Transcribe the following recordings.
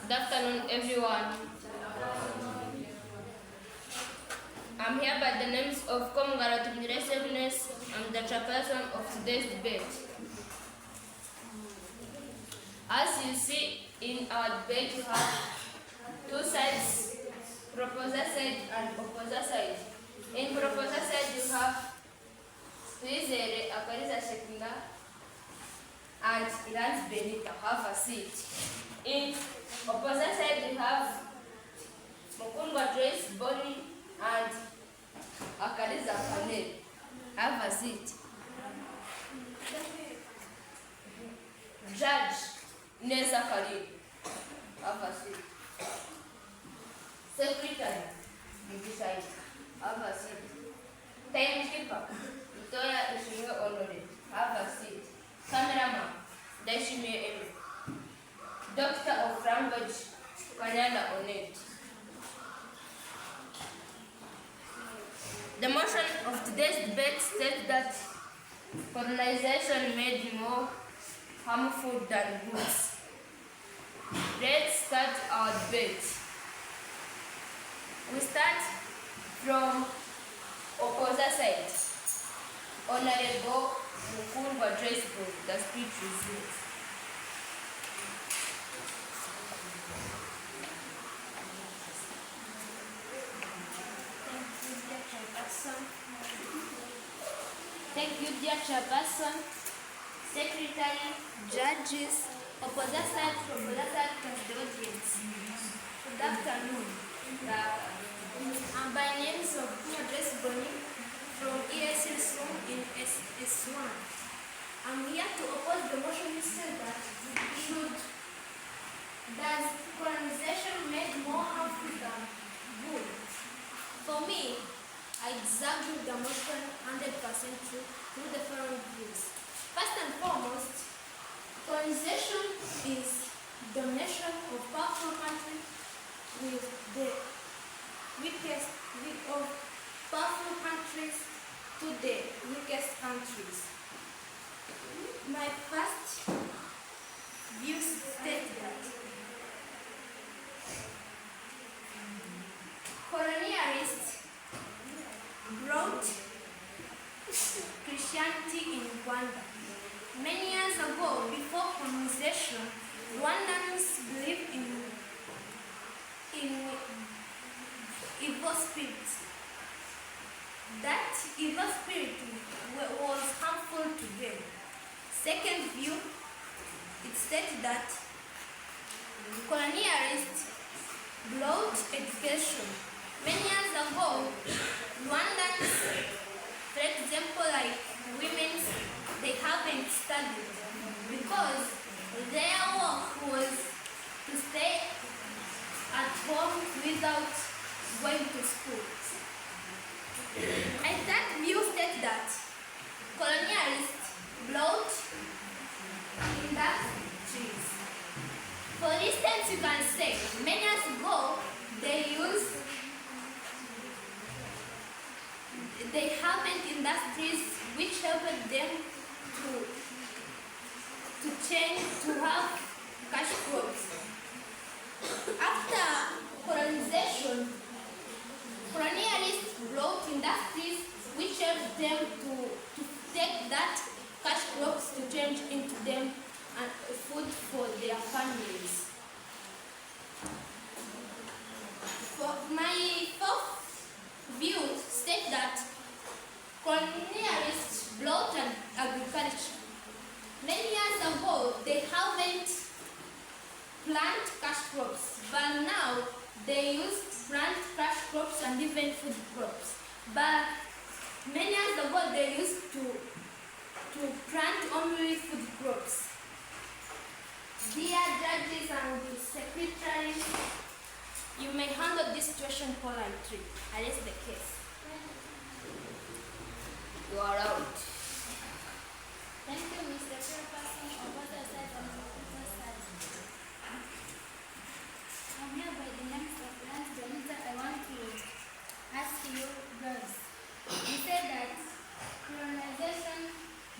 Good afternoon, everyone. I'm here by the names of Congratulations. I'm the chairperson of today's debate. As you see in our debate, we have two sides, proposer side and opposer side. In proposer side, you have Twizere Akariza Shekinga and Iran's Benita. Have a seat. In opposite side, we have Mukungwa Joyce Bonnie and Akariza Panel. Have a seat. Judge Nessa Karim. Have a seat. Secretary Mukisai. Have a seat. Timekeeper Victoria Ishime Honore. Have a seat. Cameraman Deshime Emi. Doctor of Language Kanyana Onet. The motion of today's debate states that colonization made more harmful than goods. Let's start our debate. We start from opposite side. Honorable Mukungwa Joyce Bonnie, the speech resumes. Thank you, dear Chairperson, Secretary, Judges, opposite side, custodians. Good afternoon. I'm by names of Joyce Bonnie from ESS room in SS1. I'm here to oppose the motion which said that does colonization make more harmful than good? For me, I disagree with the motion 100% true through the following views. First and foremost, colonization is domination of powerful countries with the weakest of powerful countries to the weakest countries. My first view states that colonialists brought Christianity in Rwanda. Many years ago, before colonization, Rwandans believed in evil spirits. That evil spirit was harmful to them. Second view, it states that colonialists brought education. Many years ago, Rwandans, for example, like women, they haven't studied because their work was to stay at home without going to school. And that view states that colonialists brought industries. For instance, you can say many years ago they haven't industries which helped them to change to have cash crops. After colonization, colonialists brought industries which helped them to take that cash crops to change into them and food for their families. For my fourth view state that colonialists brought an agriculture. Many years ago, they haven't planted cash crops, but now they use plant cash crops and even food crops. But many years ago, they used to plant only food crops. Dear judges and secretaries, you may handle this situation politely. I rest the case. You are out. Thank you, Mr. Chairperson, of both the sides and the opposite sides. I'm here by the names of Lance Benita. I want to ask you girls. You said that colonization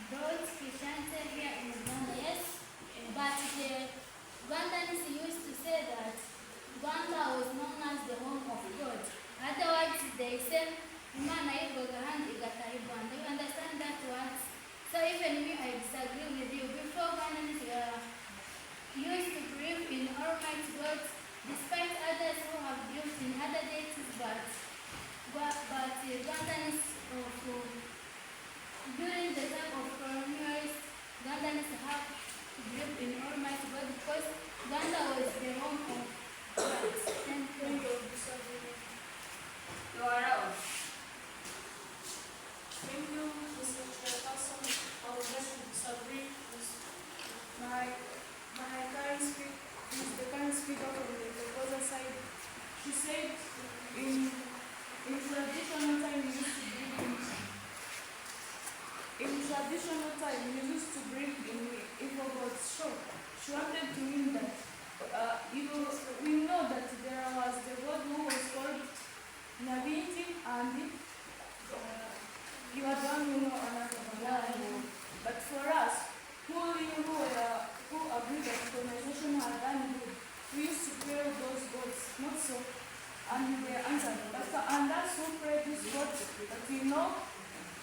brought Christianity here in Uganda, yes? But the Rwandans used to say that Rwanda was known as the home of God. Otherwise, they say, Imana yivuga ahandi igataha i Rwanda. You understand that words? So even me, I disagree with you. Before Rwandans used to believe in Almighty God, despite others who have believed in other deities, but Rwandans during the time of colonialists, Rwandans have believed in Almighty God because Rwanda was the home of God. Thank you. You are out. Thank you, Mr. Chairperson. I would like to disagree with my current speaker, the current speaker from the proposal side. She said in traditional time we used to bring in evil gods. So she wanted to mean that we know that there was the god who was called Nabiti and you are the one who know another. But for us, who agree that colonization had done good, we used to pray those gods, not so, and we were answered. And that's who pray this God that we know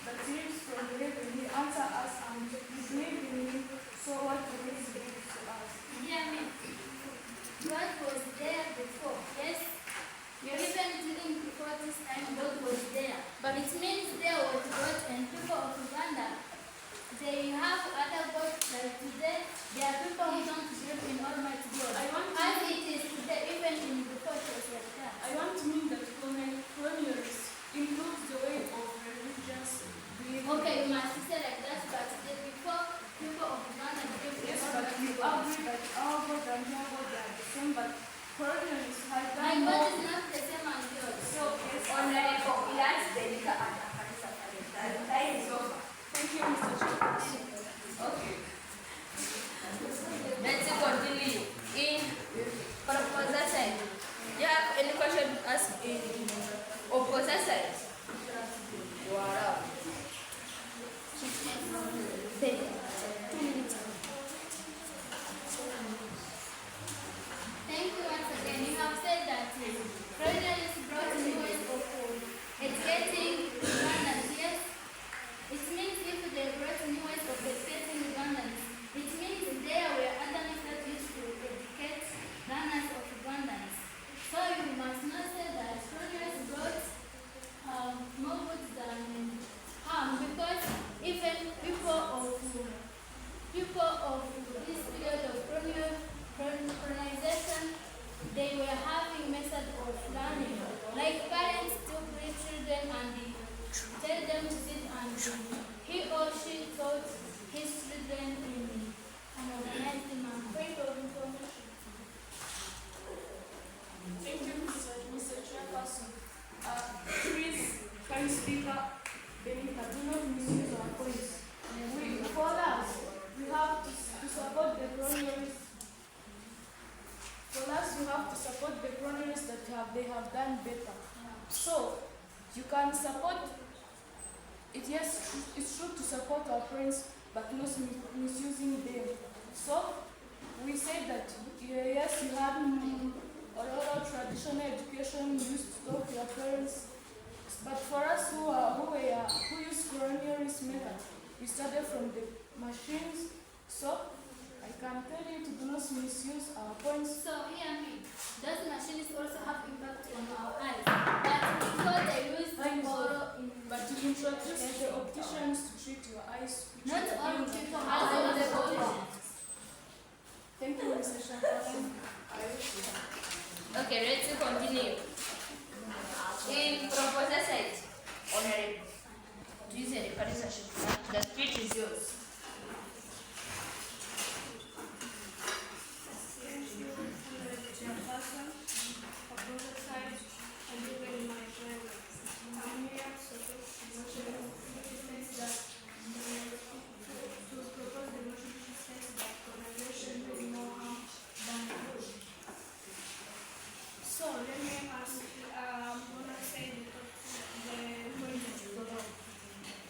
that lives from the heaven. He answers us and we believe in him. So what will he do to us? Yeah, me. God was there before, yes? Even during before this time, God was there. But it means there was God and people of Uganda. They have other gods like today. There are people who don't believe in Almighty God. As it is today, even in the churches like that. I want to mean that colonialism improves the way of religious behavior. Okay, you must say like that, but before people of Uganda believed in Yes, but Almighty you God. agree that our God and your God are the same, but colonialism has My done God more. is not the same as yours. So, yes, Honorable Ilan Delika and Akarisa That is over. thank you, Mr. Chairperson. Okay. Let's continue. In proposal side, you have any question to ask in opposite side? You are out. Thank you once again. You have said that colonialists brought new ways of educating Ugandans. Yes, it means if they brought new ways of educating Ugandans, it means there were other methods used to educate learners of Ugandans. So you must not say that colonialists brought more good than harm, because even people of this period of colonization, they were having method of learning. Like parents took their children and tell them to sit, and he or she taught his children in an organized manner. Of information. Thank you, Mr. Chairperson. Please, kind speaker, Benita, do not misuse our points. For us, we have to support the colonialists. For us, we have to support the colonialists that they have done better. So, you can support it. Yes, it's true to support our friends, but not misusing them. So, we say that yes, you have oral traditional education, you used to talk to your parents. But for us who use colonialist method, we started from the machines. So I can tell you to do not misuse our points. So hear me. Those machines also have impact on our eyes. But because they use oral in But to introduce the opticians to treat your eyes. not all people have the options. Thank you, Mr. Chairperson. Okay, let's continue. In proposal side, Honorable, please the representation. The speech is yours. Chairperson, proposal side, and even my friend. I'm here to support the motion which states that to propose the motion which states that colonization will do more harm than good. So let me ask, I'm gonna say the point of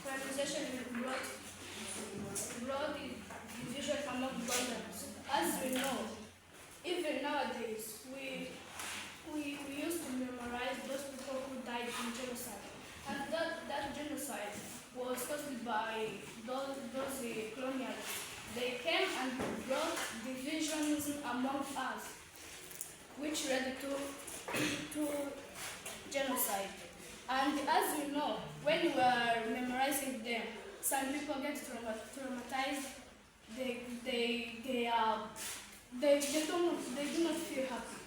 colonization brought division among Ugandans. As we know, even nowadays, we in genocide. And that genocide was caused by those colonialists. They came and brought divisionism among us, which led to genocide. And as you know, when you are memorizing them, some people get traumatized. They do not feel happy.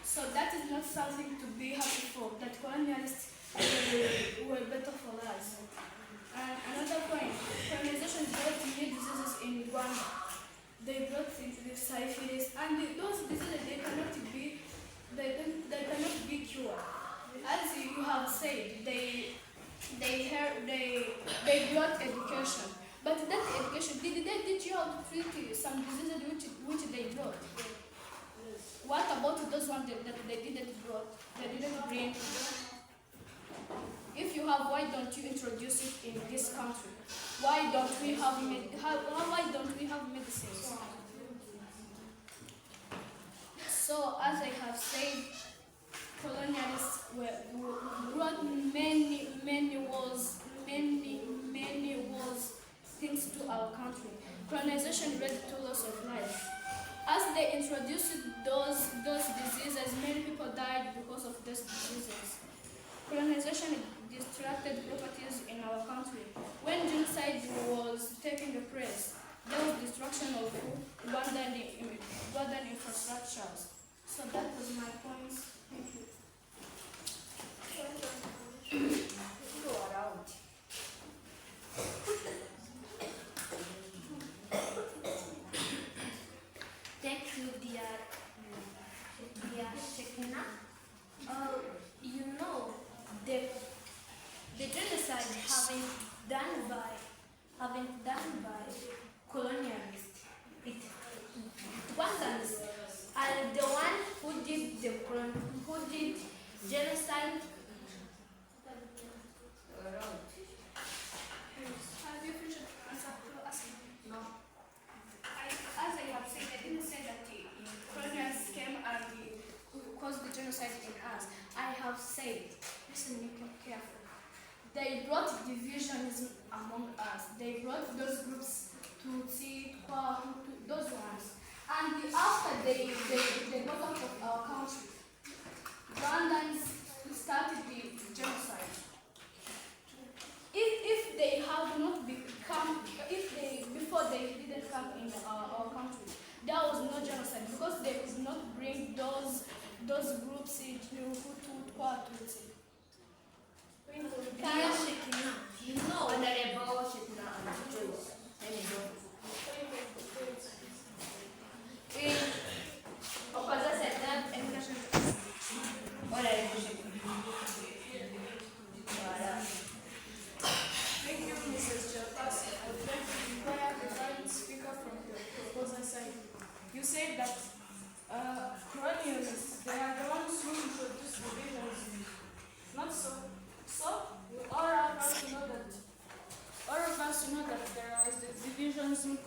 So that is not something to be happy for. That colonialists were better for us. And another point, colonization brought new diseases in Rwanda. They brought the syphilis, and those diseases they cannot be cured. As you have said, they brought education. But that education, did they teach you how to treat some diseases which they brought? What about those ones that they didn't bring? If you have, why don't you introduce it in this country? Why don't we have medicines? So, as I have said, colonialists brought many wars, things to our country. Colonization led to loss of life. As they introduced those diseases, many people died because of those diseases. Colonization distracted properties in our country. When genocide was taking place, there was destruction of Rwandan infrastructures. So that was my point. Thank you. Thank you, dear Shekina. You know, the genocide having done by colonialists, it Rwandans are the one who did genocide. Have you finished asking? No. As I have said, I didn't say that the colonialists came and caused the genocide in us. I have said, listen, be careful. They brought divisionism among us. They brought those groups to see those ones. And after they got out of our country, Rwandans started the genocide. If they had not become, before they didn't come in our country, there was no genocide because they could not bring those groups into Tutsi. You know, Thank you, Mrs. Chairperson. I would like to inquire the current speaker from the proposal side. You said that colonialists, they are the ones who introduced divisions. Not so. So, all of us know that there was the divisions in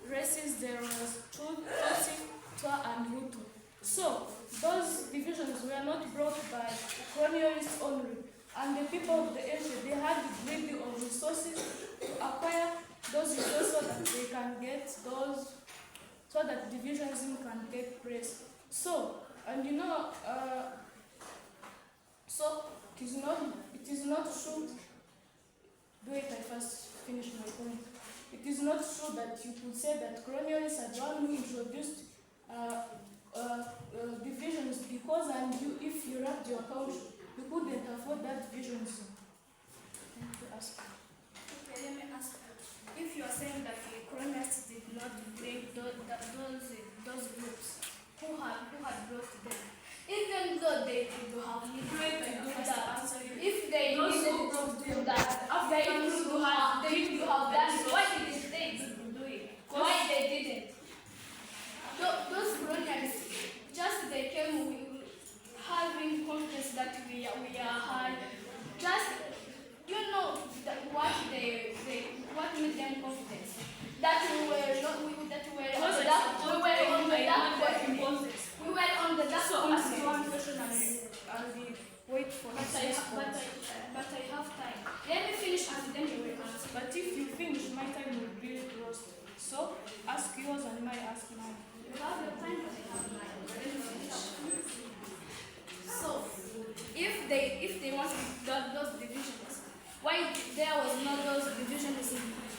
races, there was Tutsi, Twa, and Hutu. So, those divisions were not brought by colonialists only. And the people of the area, they had greedy of resources to acquire those resources so that they can get those, so that divisionism can take place. So, and you know, so it is not true. Do it, I first finish my point. It is not true that you could say that colonialists are the one who introduced divisions because if you wrapped your country, you couldn't afford that divisionism. Thank you, ask. Okay, let me ask. If you are saying that the colonialists did not bring those groups, who had brought them? Even though they could have needed to do that, if they needed to do that, they could have done it. Why didn't they do it? Why they didn't? Those colonialists, just they came having confidence that we are high. Just what made them confidence? That we were on the dark web. We were on the dark web. So ask one question and we wait my time will be lost. So ask yours and my ask mine. You have your time, but I have mine. So, if they want those divisions, why there was not those divisions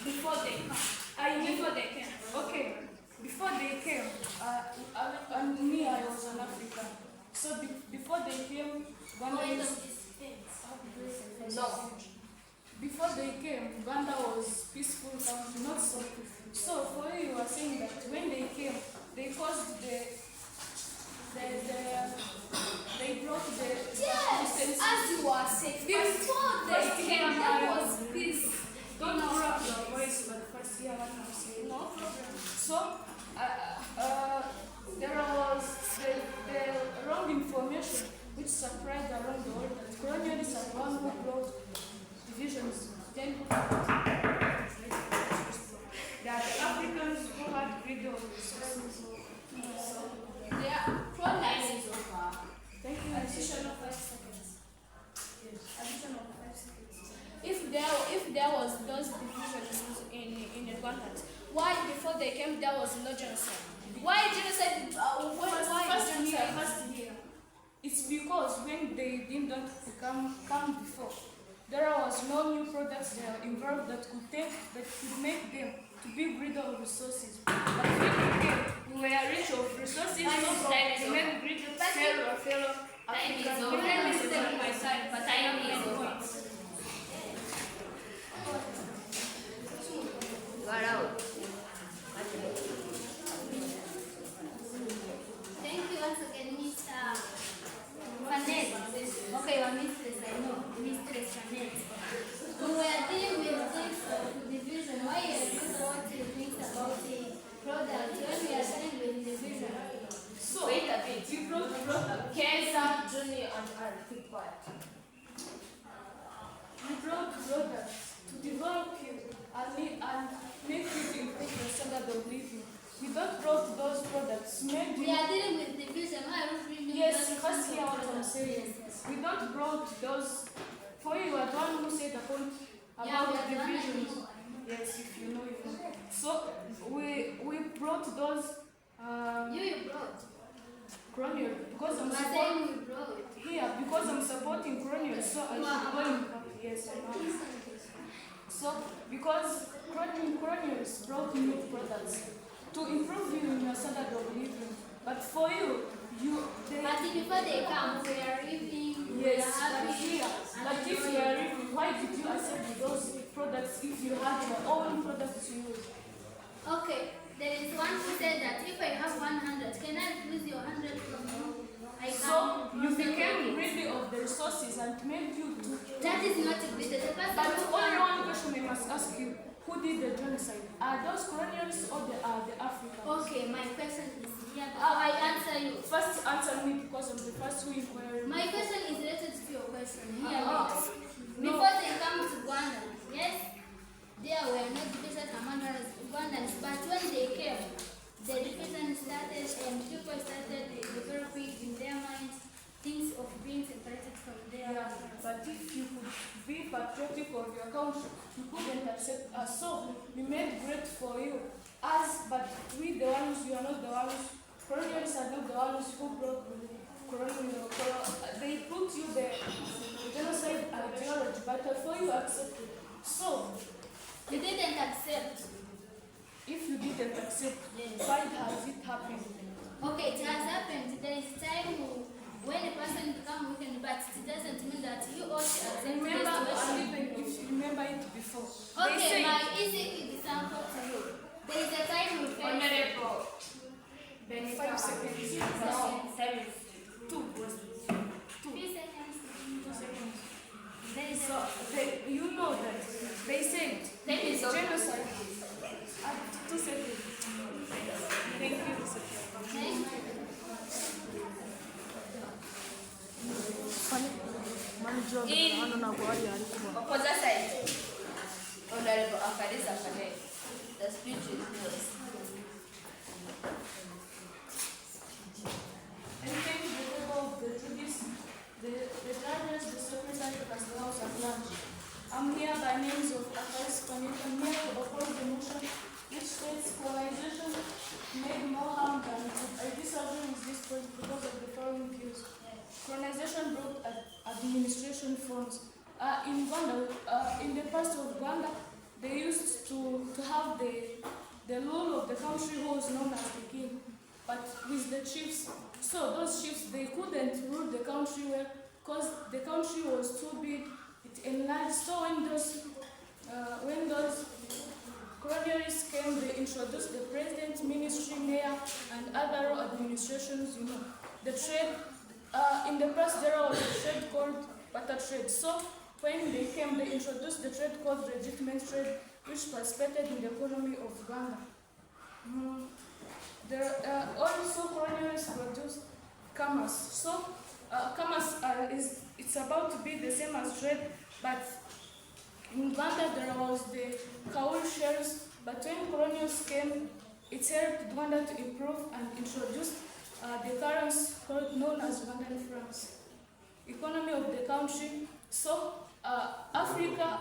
before they come? Before they came. Okay, before they came, me, I was an African. So before they came, Uganda No. Before they came, Uganda was peaceful country, not so peaceful. So for you are saying that when they came, they caused they brought the Yes, as you are saying, before they came, there was peace. Don't drop your voice, but first hear what I'm saying. No problem. So, there was the wrong information which spread around the world that colonialists are the one who brought divisions. Then who they are the Africans who had greedy of resources. They are colonizers. Thank you. Additional 5 seconds. Yes. Additional 5 seconds. If there was those divisions in Uganda, why before they came there was no genocide? Why genocide? First here. It's because when they didn't come before, there was no new products that are involved that could make them to be greedy of resources. But when they came, we were rich of resources, so we made greedy of fellow Africans. Time is over. My side, but time is over. You are out. Thank you once again, Mr. Vanet. Okay, your mistress, I know. Mistress Vanet. We were dealing with things of division. Why are you what you think about the product when we are dealing with division? So, Wait a bit. you brought products. Cancer, Junior, and R. Keep quiet. You brought products to develop you and make you improve your standard of living. You don't brought those products, made We you. are dealing with division. Why don't we do Yes, those first hear what I'm products? saying. We don't brought those. For you are the one who said the point Yeah, about we are the one that divisions. know. Yes, if you know, you know. So we brought those You brought. colonial because I'm We are supporting saying we brought. here because I'm supporting colonial, so I You should are go in. Yes, I know. So because colonials brought new products to improve you in your standard of living, but for you, But before they come, we are living, we are yes, but happy. here, but if you are living, why did you accept those products if you had your own products to use? Okay, there is one who said that if I have 100, can I lose your 100 from you? I So can. you became greedy of the resources and made you to. That is not greedy. The person But who only can. one question I must ask you: who did the genocide? Are those colonialists or are the Africans? Okay, my question is here. I answer you. First answer me because I'm the first who inquired. My question is related to your question. Here, No. before they come to Rwanda, yes, there were no division among Rwandans, but when they came, the division started and people started developing in their minds things of being separated from their Yeah, but if you could be patriotic of your country, you couldn't accept us. So we made great for you. But we the ones, you are not the ones. Colonialists are not the ones who brought colonial. They put you the genocide ideology, but for you accepted. So You didn't accept. if you didn't accept, Yes. why has it happened? Okay, it has happened. There is time when a person becomes weakened, but it doesn't mean that you also accept the Remember, and situation. even if you remember it before, they Okay, say my easy example to you. There is a time we face. Honorable. 5 seconds. No, 7. 2. 3 seconds. 2 seconds. There is So you know that they said Time is over. genocide. 2 seconds. Thank you. Thank you. In opposite side, Honorable Akarisa Kanek, the speech is yours. And thank the people of the Judis, the judges, the secretary of the House of Lunch. I'm here by names of Akaris Panik. I'm here to oppose the first of Uganda, they used to have the rule of the country who was known as the king, but with the chiefs. So those chiefs, they couldn't rule the country well because the country was too big, it enlarged. So when those colonialists came, they introduced the president, ministry, mayor, and other administrations, the trade. In the past, there was a trade called barter trade. So when they came, they introduced the trade called legitimate trade, which participated in the economy of Uganda. Also, colonialists produced commerce. So commerce it's about to be the same as trade, but in Uganda there was the coal shells. But when colonials came, it helped Uganda to improve and introduce the currency known as Ugandan francs. Economy of the country. So Africa.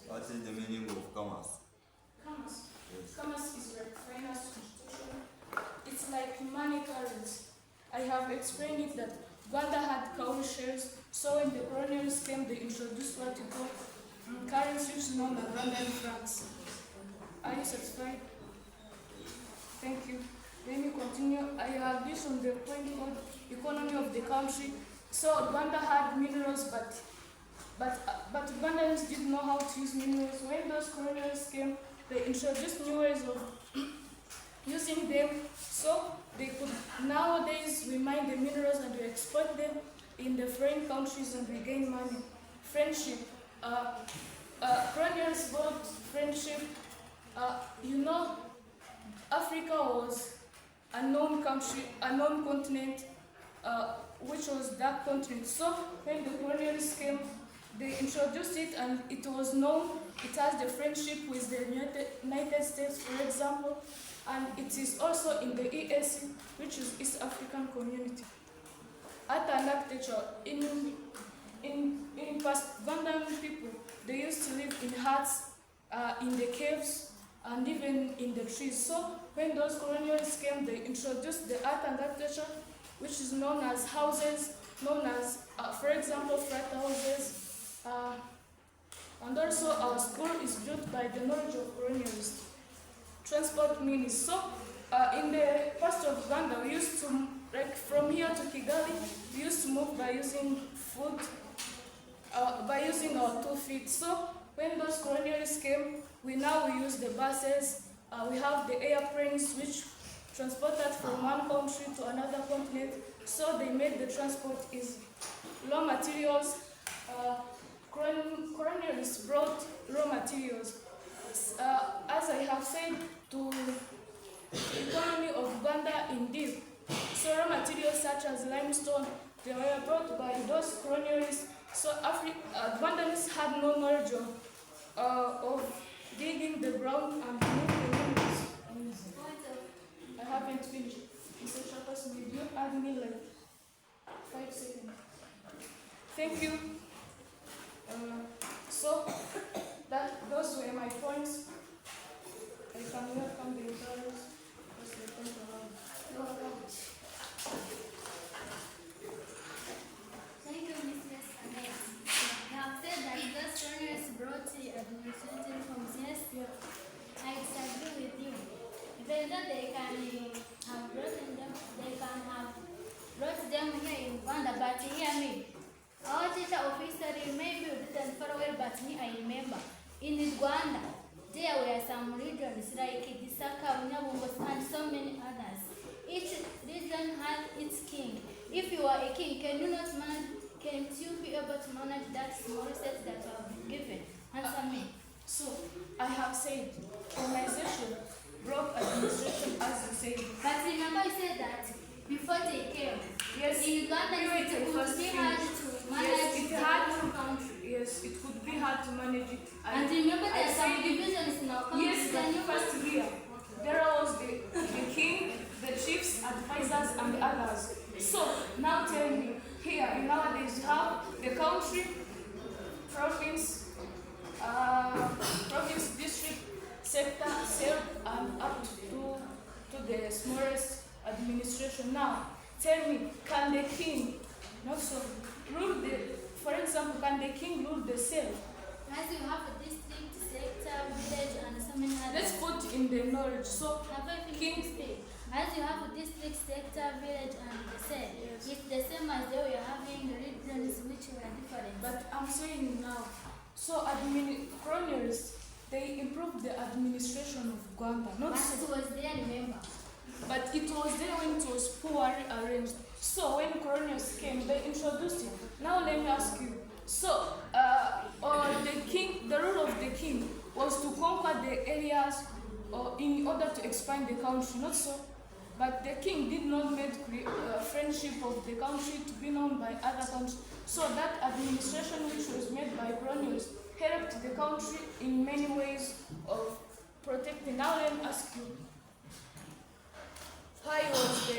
What is the meaning of commerce? Commerce. Yes. Commerce is like finance institution. It's like money currency. I have explained it that Uganda had coal shares, so when the colonials came, they introduced what you call currency, which is known as Ugandan francs. Are you satisfied? Thank you. Let me continue. I have this on the point called economy of the country. So Uganda had minerals, but Ugandans didn't know how to use minerals. When those colonials came, they introduced new ways of using them. So they could nowadays we mine the minerals and we export them in the foreign countries and we gain money. Friendship. Colonials brought friendship. Africa was a known country, a known continent, which was that continent. So when the colonials came, they introduced it and it was known. It has the friendship with the United States, for example, and it is also in the EAC, which is East African Community. Art and architecture. In past Ugandan people, they used to live in huts, in the caves, and even in the trees. So when those colonials came, they introduced the art and architecture, which is known as houses, known as, for example, flat houses. And also our school is built by the knowledge of colonialists. Transport means, so in the past of Uganda, we used to, like from here to Kigali, we used to move by using foot, by using our 2 feet. So when those colonialists came, we use the buses, we have the airplanes which transport us from one country to another continent. So they made the transport easy. Raw materials, colonialists brought raw materials. As I have said, to the economy of Uganda indeed. So raw materials such as limestone, they were brought by those colonialists. So Ugandans had no knowledge of digging the ground and moving the minerals. I haven't finished. Mr. Chairperson, did you add me like 5 seconds? Thank you. So those were my points. I can welcome the interviews. Thank you, Mrs. Annette. You have said that those colonials brought the administration from yes. Yeah. I disagree with you. Even though they can have brought them here in Uganda, but hear me. Our teacher of history may be written far well, but me I remember. In Rwanda, there were some regions like Gisaka, Nyabungo, and so many others. Each region had its king. If you are a king, can't you be able to manage that small set that you have been given? Answer me. So I have said colonization brought administration, as you said. But remember I said that before they came, Yes, in Uganda it could be hard to manage the whole country. Yes, it could be hard to manage it. And remember there are some divisions in our country. Yes, Can you first here, there was the king, the chiefs, advisors, and others. So now tell me, here nowadays you have the country, province, district, sector, cell, and up to the smallest administration. question now. Tell me, can the king, not so, rule the, for example, can the king rule the cell? As you have a district, sector, village, and so many others. Let's put in the knowledge. So, Have I finished king, to speak? As you have a district, sector, village, and the same. Yes. It's the same as though you're having regions which were different. but I'm saying now, so colonialists, they improved the administration of Uganda, not But so. it was there, remember. But it was there when it was poorly arranged. So when colonials came, they introduced it. Now let me ask you. So, the rule of the king was to conquer the areas in order to expand the country, not so. But the king did not make friendship of the country to be known by other countries. So that administration which was made by colonials helped the country in many ways of protecting. Now let me ask you. Why was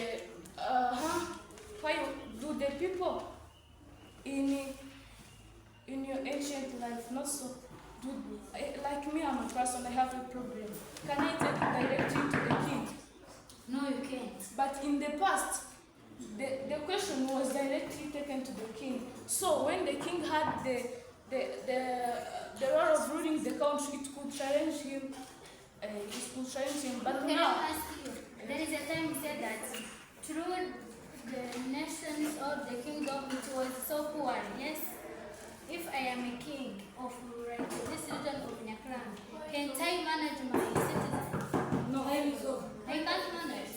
why do the people in your ancient life not so do like me? I'm a person, I have a problem. Can I take it directly to the king? No, you can't. But in the past, the question was directly taken to the king. So when the king had the role of ruling the country, it could challenge him. But Can now. I ask you? There is a time you said that through the nations or the kingdom it was so poor, yes? If I am a king of like, this region of Nyakran, can I manage my citizens? No, I can't manage.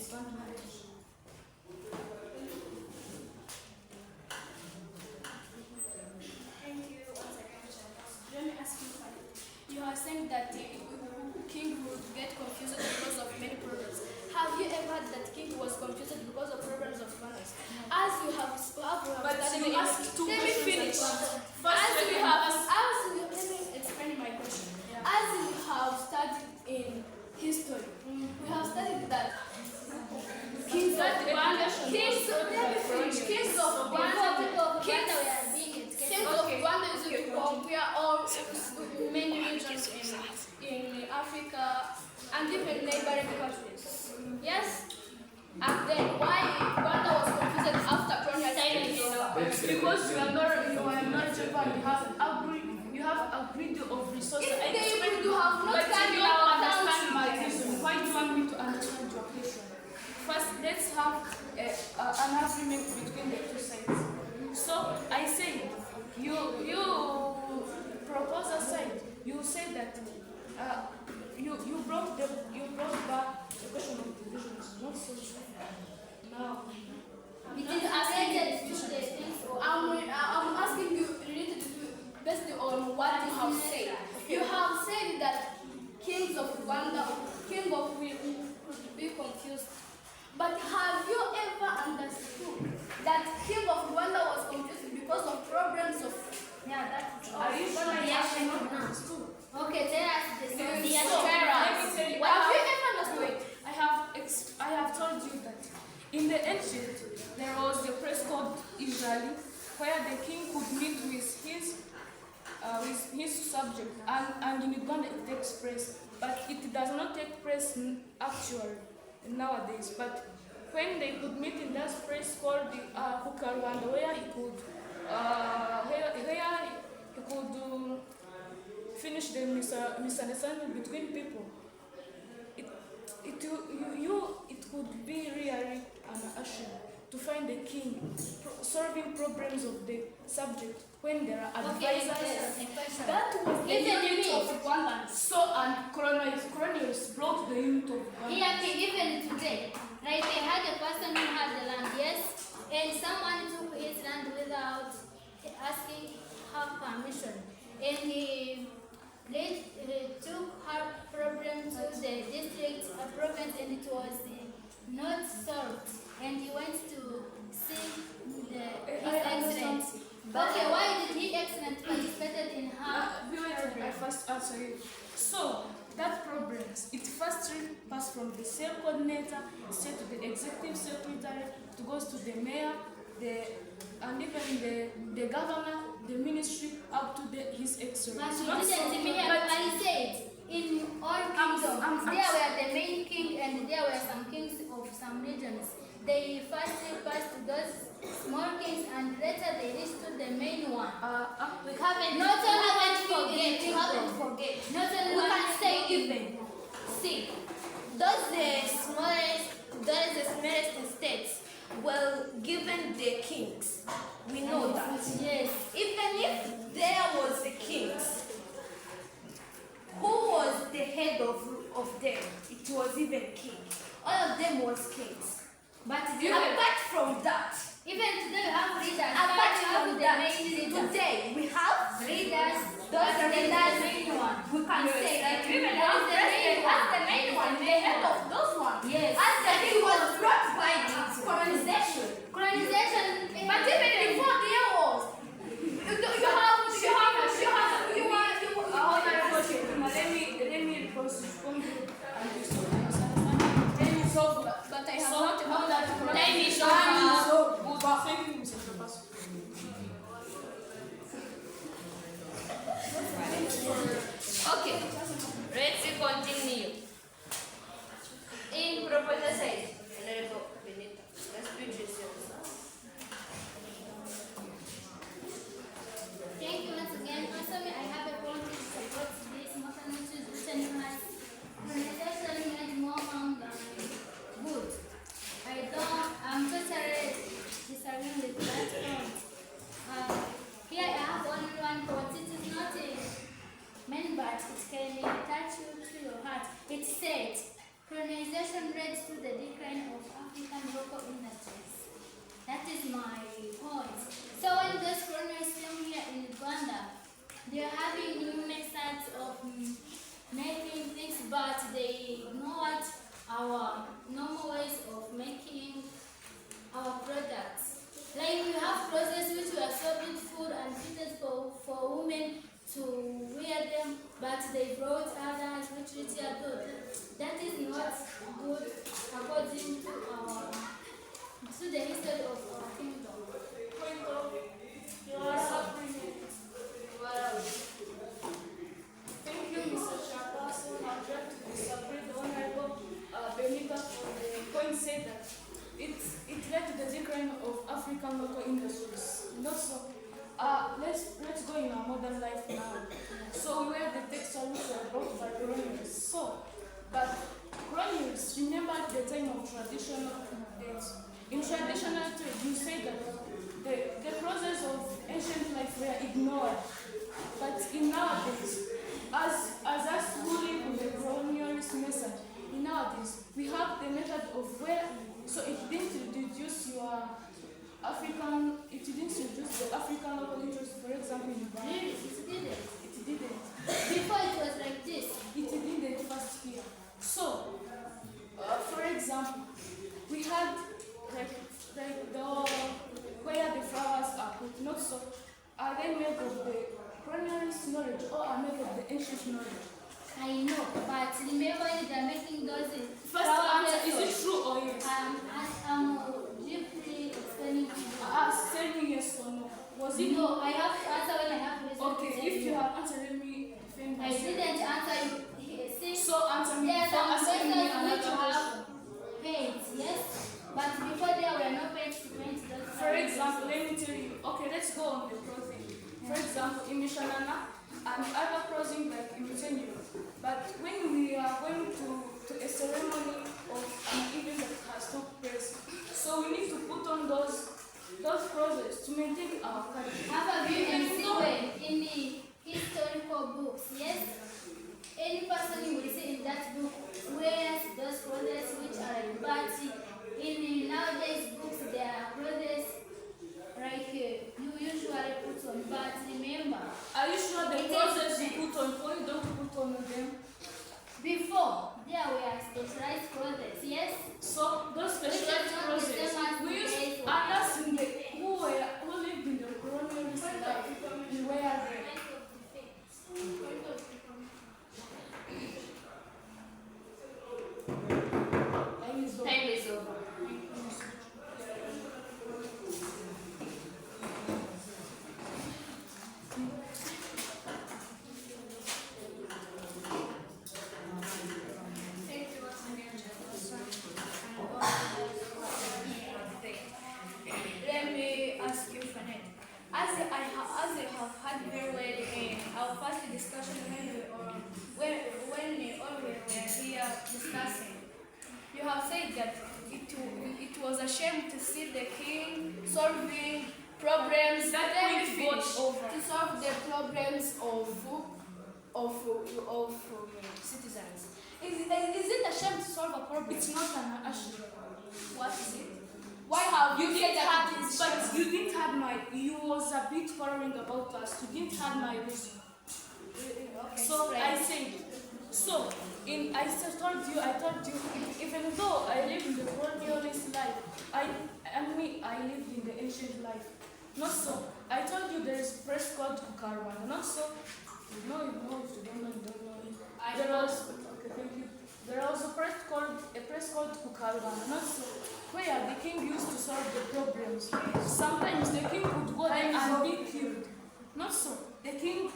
Thank you. Let me ask you something. You are saying that the king would get confused because of many problems. Have you ever heard that king was confused because of problems of manners? As you have But studied you in- asked two let me questions finish. at once. First, Let me explain my question. As we have studied in history, we have studied that kings of Rwanda, kings of Rwanda, kings of Rwanda used to conquer all many regions in Africa and even neighboring countries. Yes? And then why Rwanda was confused after colonization? Because you are knowledgeable and you have a grid of resources. If they do have not But done you your now understand account, my reason. Why do you want me to understand your question? First, let's have an agreement between the two sides. So I say, you propose a side. You say that you brought back the question of divisions, not so. Now. It is related to the things. I'm asking you related to based on what you have said. You have said that kings of Rwanda, king of we could be confused. But have you ever understood that king of Rwanda was confused because of problems of Are you sure I have not understood? Okay, tell us the story. So, Yes, let me tell you, have you ever understood? I have told you that in the ancient there was a place called Israeli where the king could meet with his subject, and in Uganda it takes place, but it does not take place actually nowadays. But when they could meet in that place called the Hukarwanda, where he could finish the misunderstanding between people. It could be really an action to find the king solving problems of the subject when there are advisors. That was the Even unit me. of Rwanda. So and colonials brought the unit of Rwanda. Here, even today, like they had a person who had the land, yes, and someone took his land without asking her permission, and he took her problem to the district province, and it was not solved, and he went to see his excellent. Okay, why did he excellent participated in her? I first answer you. So that problems, it first passed from the cell coordinator, straight to the executive secretary, it goes to the mayor, and even the governor, the ministry, up to his excellency. But he didn't mean I said in all kingdoms, there were the main king and there were some kings of some regions. they first passed to those small kings and later they reached to the main one. We haven't Not only forget. Not only We one can say kingdom. even. See, those the smallest states were given the kings. We know that. Yes. Even if there was the kings, who was the head of them? It was even king. All of them was kings. But Apart from that, even today we have leaders. apart We have from the that, main leaders. today we have Leaders. those But there is the leaders. main one. We can say that There even is now, the main as the one. main There is one, the the main head one. of those ones. Yes. As the king was brought by colonization. Colonization. But even before there was, Let me respond to let me solve that. But I have So, not now that Let me show Time you. is up. Thank you, Mr. Chairperson. Okay, let's continue. In proposal side, Honorable Benita, the speech is yours. Thank you once again. Also, I have a point to support this motion, which is written as colonization made more harm than good. I'm totally disagreeing with that point. Here I have only one quote. It is not a main, but it can touch you to your heart. It said, colonization led to the decline of African local industries. That is my point. So when those colonials came here in Uganda, they are having new methods of making things, but they ignored our normal ways of making our products. Like we have processes which were so beautiful and fitted for women to wear them, but they brought others which are good. That is not good according to the history of our kingdom. Thank you, Mr. Chairperson. I would like to disagree the Honorable Benita for the point said that it led to the decline of African local industries. Not so. Let's go in our modern life now. So we wear the textiles which were brought by colonialists. But colonialists remember the time of traditional days. In traditional trade, you say that the process of ancient life were ignored. But in nowadays, as us who live in the colonialist method, in nowadays we have the method of where, so it didn't reduce the African local interest, for example, in Uganda. Really? It didn't. It didn't. Before it was like this. It didn't first here. So, for example, we had like the where the flowers are put, not so. Are they made of the colonialist knowledge or are made of the ancient knowledge? I know, but remember when they are making those First answer, is it true or yes? I'm deeply explaining to you. Tell me yes or no. Was it No, I have to answer when I have reason okay? to tell If you have answered, let me defend I myself. didn't answer you. See, So answer me there are before some asking me persons another which have question. paints, yes? But before there were no paints to paint those. For example, let me tell you. Okay, let's go on the clothing. For example, Imishanana and other clothing like Imisenyo. But when we are going to a ceremony of an event that has took place, so we need to put on those clothes to maintain our culture. Have a view and see when in the historical books, yes? Any person you will see in that book wears those clothes which are like but in the nowadays books there are clothes like you usually put on, but remember, Are you sure the clothes you put on, or you don't put on them? before there were specialized clothes, yes? So those specialized clothes, we use others in the who lived in the colonialist life. We wear them. Time is over. Thank you once again, Chairperson. see the king solving problems Let that me we finish. fought over. To solve the problems of citizens. Is it a shame to solve a problem? It's not an issue. What is it? Why have You you didn't said that have it it, is but shame? you didn't have my. You was a bit following about us. You didn't have my reason. Okay, So explain. I said. So I told you, even though I live in the colonialist life, I lived in the ancient life. Not so. I told you there is a place called Kukarwana. Not so. No, if you don't know, you don't know it. I There know. was, okay, thank you. There was a place called Kukarwana. Not so. Where the king used to solve the problems. Sometimes the king would go there and be killed. Not so. The king,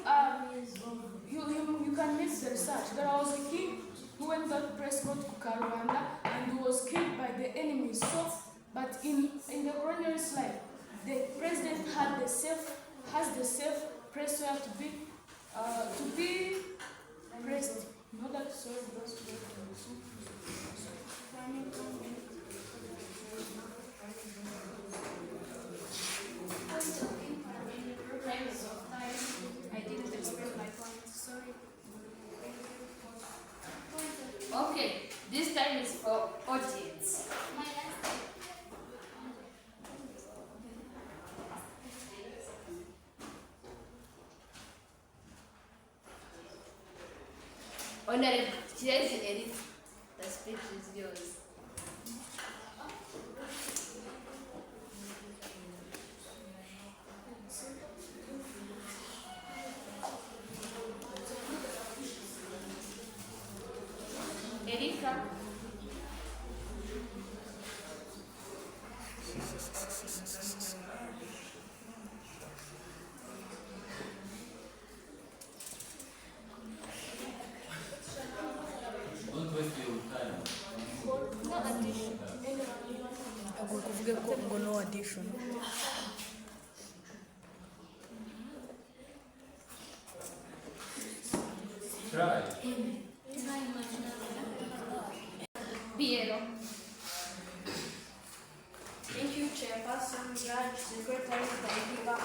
you can make the research. There was a king who went to a place called Kukarwanda and who was killed by the enemies. So, but in the colonialist life, the president has the safe place where to be pressed. No, that sorry, those I didn't express my point. Sorry. Okay, this time is for audience. Honorable Chelsea Edith, the speech is yours. Erika. Don't waste your time. kuvuga ko ngo no addition. Try. Piero. Thank you, Chairperson, Judge, Secretary, Taifa,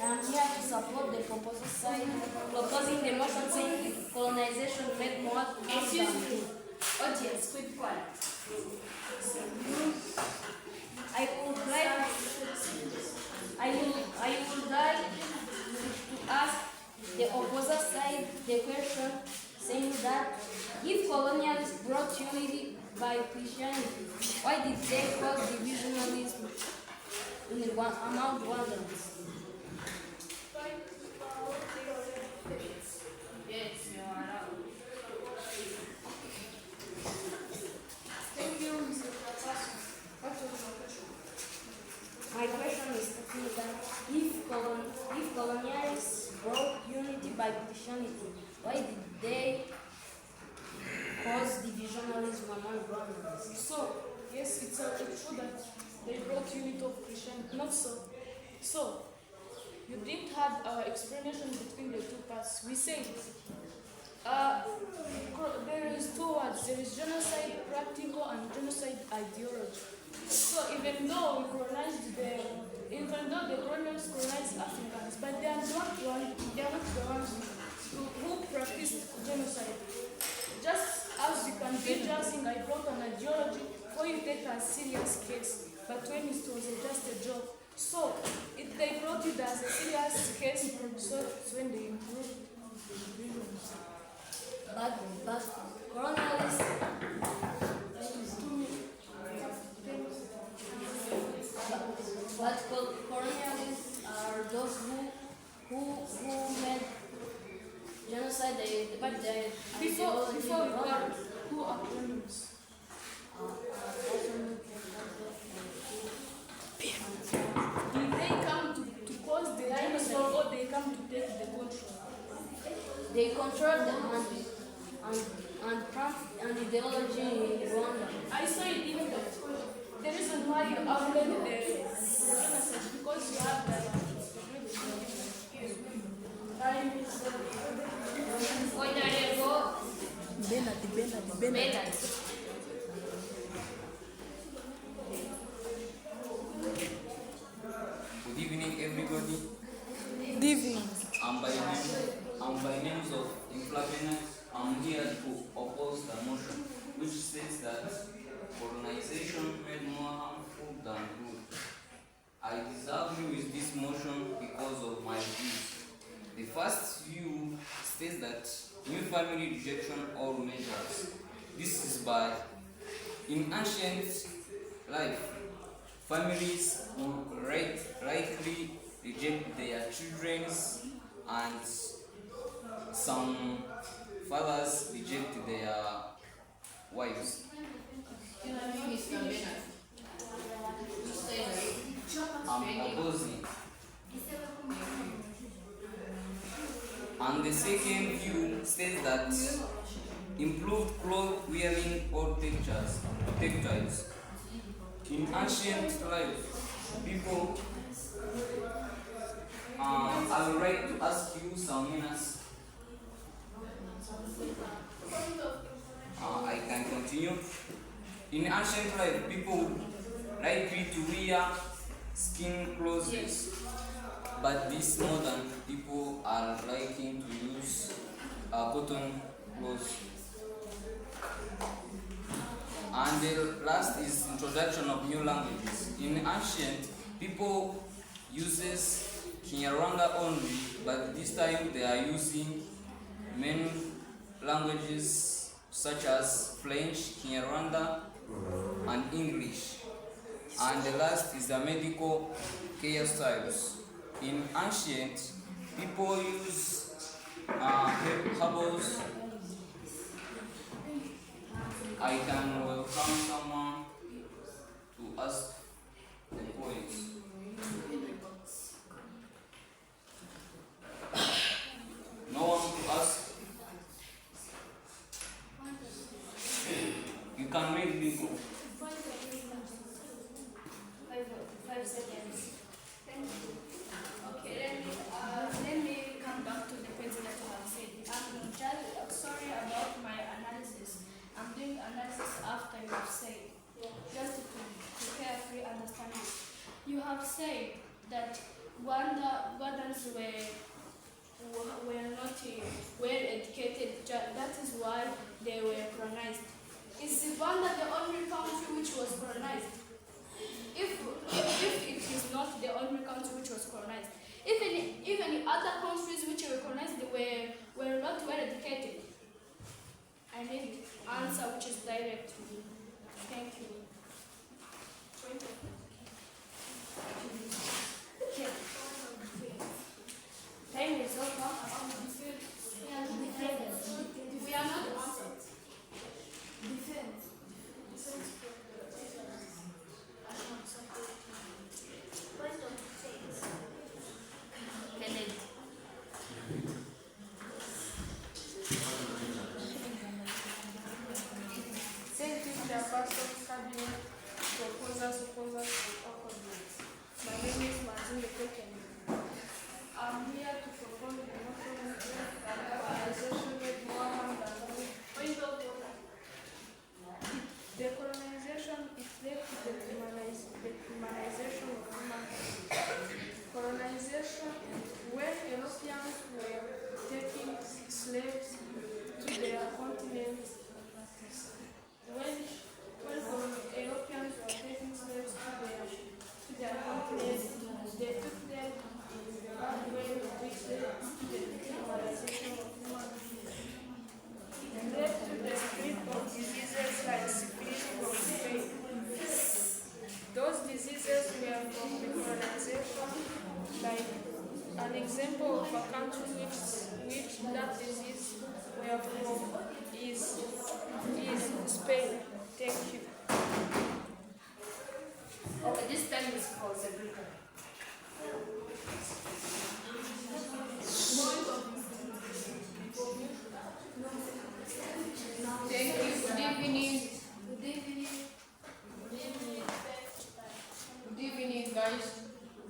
I'm here to support the proposal side, proposing the motion saying colonization made more Excuse me. Audience, keep quiet. I would like to ask the opposite side the question saying that if colonialists brought unity by Christianity, why did they cause divisionalism among Rwandans? Yes, you are allowed. Thank you, Mr. Chairperson. What was your question? My question is that if colonialists brought unity by Christianity, why did they cause divisionalism among Rwandans? So, yes, it's true that they brought unity of Christianity. Not so. So, you didn't have our explanation between the two parts. We said there is two words. There is genocide practical and genocide ideology. So even though the colonialists colonized Africans, but they are not the ones who practiced genocide. Just as you can be judging, I brought an ideology for you take a serious case, but when it was just a joke. So if they brought it as a serious case, so it's when they improved. But colonialists, colonialists are those who made genocide. Before we call who are colonists? Did they come to cause the genocide or they come to take the control? They control the and ideology in Rwanda. I saw it even that the reason why you outlawed the genocide because you have the Honorable Benard. Bernard. names of Inflaminate, I'm here to oppose the motion, which states that colonization made more harmful than good. I disagree with this motion because of my views. The first view states that new family rejection or measures. This is by in ancient life, families would rightly reject their children, and some fathers reject their wives. I'm opposing. And the second view states that improved cloth wearing or textiles. In ancient life, people, I would like to ask you some minutes. I can continue. In ancient life, people likely to wear skin clothes, but these modern people are liking to use cotton clothes. And the last is introduction of new languages. In ancient, people uses Kinyarwanda only, but this time they are using many languages such as French, Kinyarwanda, and English. And the last is the medical care styles. In ancient, people use herbals. I can welcome someone to ask the points. No one to ask? You can make me go. 5 seconds. Okay, let me come back to the points that you have said. I'm just sorry about my analysis. I'm doing analysis after you have said, just to carefully understand it. You have said that Rwandans were not well educated. That is why they were colonized. Is Rwanda the only country which was colonized? If it is not the only country which was colonized, even other countries which were colonized were not well educated. I need answer which is direct. Thank you. Okay. Time is over. We are not answered. Defense. Kennedy. Thank you, Chairperson, Cabinet, proposers, or coordinates. My name is Martin Lekeken. I'm here to propose the motion that colonization made more harm than good. Point of order. Decolonization is led to the dehumanization of human beings. Colonization, when Europeans were taking slaves to their continent, when Europeans were taking slaves to their continent, they took them in the bad way which led to the dehumanization of human beings. It led to the spread of diseases like syphilis from Spain. Those diseases were from the colonization, like an example of a country which that disease were from is Spain. Thank you. Okay, this time is for Sabrina. Thank you. Good evening. Good evening. Good evening. Good evening, guys.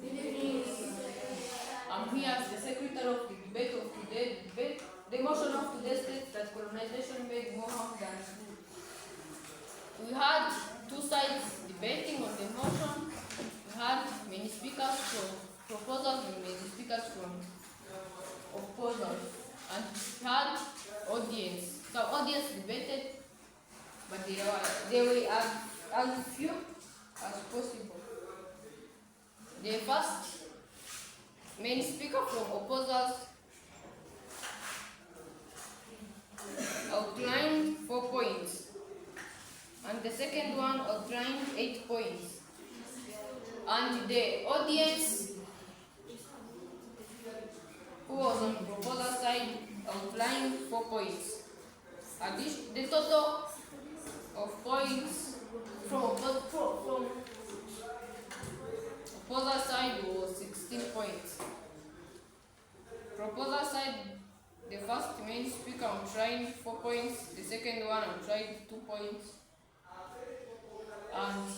Good evening. I'm here as the secretary of the debate of today. The motion of today states that colonization made more harm than good. We had two sides debating on the motion. We had many speakers from proposals and many speakers from opposers. and had audience. So audience debated, but they were as few as possible. The first main speaker from opposers outlined 4 points, and the second one outlined 8 points. And the audience who was on proposer side outlined 4 points. The total of points from proposer side was 16 points. Proposer side, the first main speaker outlined 4 points, the second one outlined 2 points, and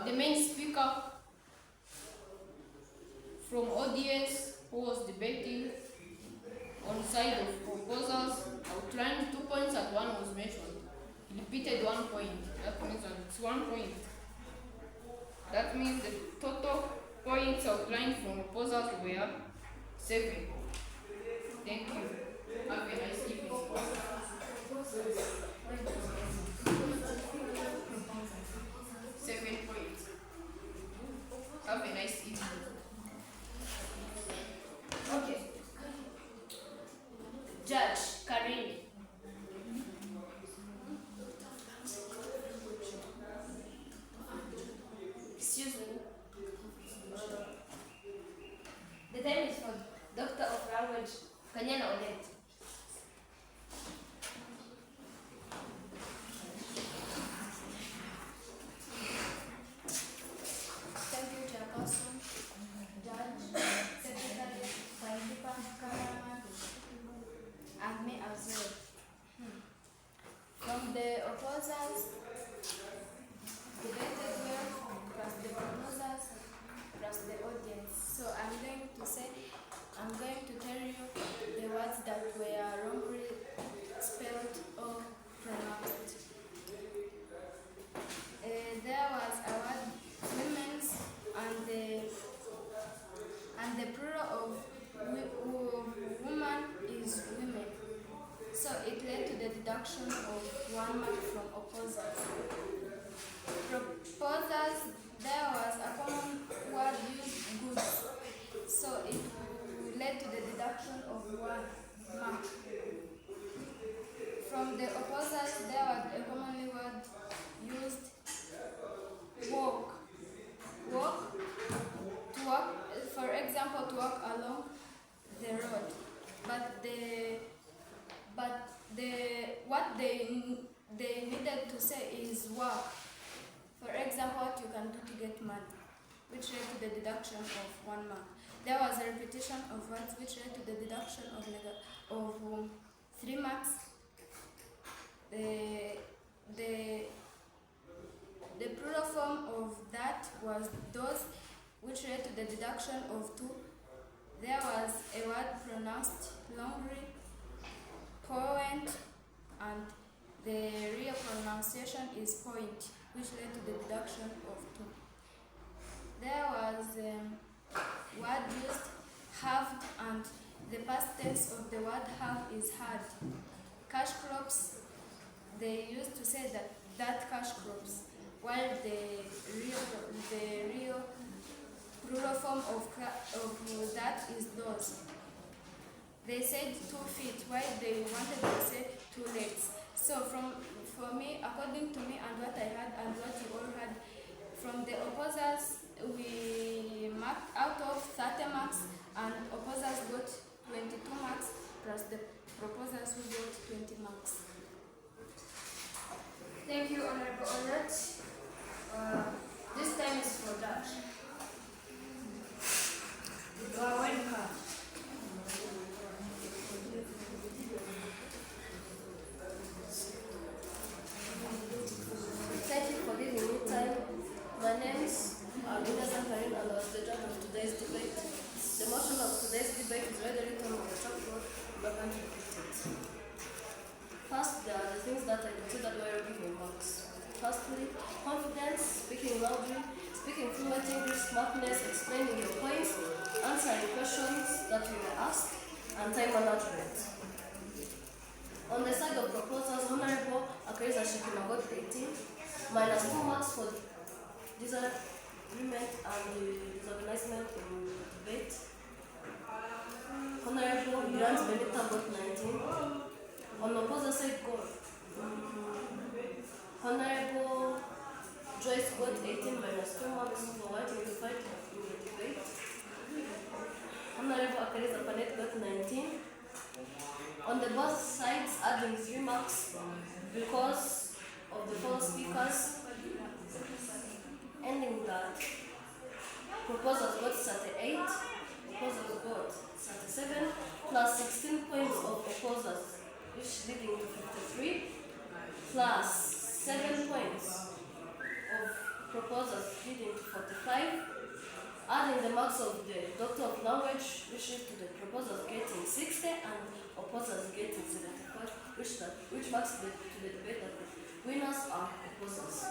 the main speaker from audience who was debating on side of proposals outlined 2 points and 1 was mentioned. He repeated 1 point. That means it's 1 point. That means the total points outlined from proposals were 7. Thank you. Have a nice evening. 7 points. Have a nice evening. Okay. Judge Karini. Excuse me. The time is for Doctor of Language, Kanyana Olet. Thank you, Chairperson, Judge, Secretary, Principal, Cameraman, and me as well. From the opposers, debated well, plus the proposers, plus the audience. So I'm going to tell you the words that were wrongly spelled or pronounced. There was a word women's and the plural of woman is women. So it led to the deduction of 1 mark from opposers. Proposers, there was a common word used, goods. So it led to the deduction of 1 mark. From the opposers, there was a common word used, walk. Walk, to walk, for example, to walk along the road. What they needed to say is work. For example, what you can do to get money, which led to the deduction of 1 mark. There was a repetition of words which led to the deduction of 3 marks. The plural form of that was those, which led to the deduction of 2. There was a word pronounced longly, point, and the real pronunciation is point, which led to the deduction of 2. There was a word used, halved, and the past tense of the word have is had. Cash crops, they used to say that cash crops, while the real plural form of that is those. They said 2 feet, while they wanted to say 2 legs. So for me, according to me and what I had and what you all had, from the opposers, we marked out of 30 marks, and opposers got 22 marks, plus the proposers who got 20 marks. Thank you, Honorable Olet. This time is for Judge. You are welcome. Thank you for giving me time. My name is Alina Zankarin, and I was the judge of today's debate. The motion of today's debate is readily written on the chalkboard, but I'm repeated. First, there are the things that I considered were giving marks. Firstly, confidence, speaking loudly, speaking fluent English, smartness, explaining your points, answering questions that we were asked, and time management. On the side of proposals, Honorable Akariza Shikima got 18, minus 2 marks for disagreement and disorganizement in the debate. Honorable Grant Benita got 19. On opposite side, Honorable Joyce got 18 minus 2 marks for wanting to fight in the debate. Honorable Akariza Panet got 19. On the both sides, adding 3 marks because of the four speakers, ending that proposals got 38, opposers got 37, plus 16 points of opposers, which leading to 53, plus 7 points of proposers leading to 45, adding the marks of the Doctor of Language, which lead to the proposers getting 60 and opposers getting 75, which marks to the debate that the winners are opposers.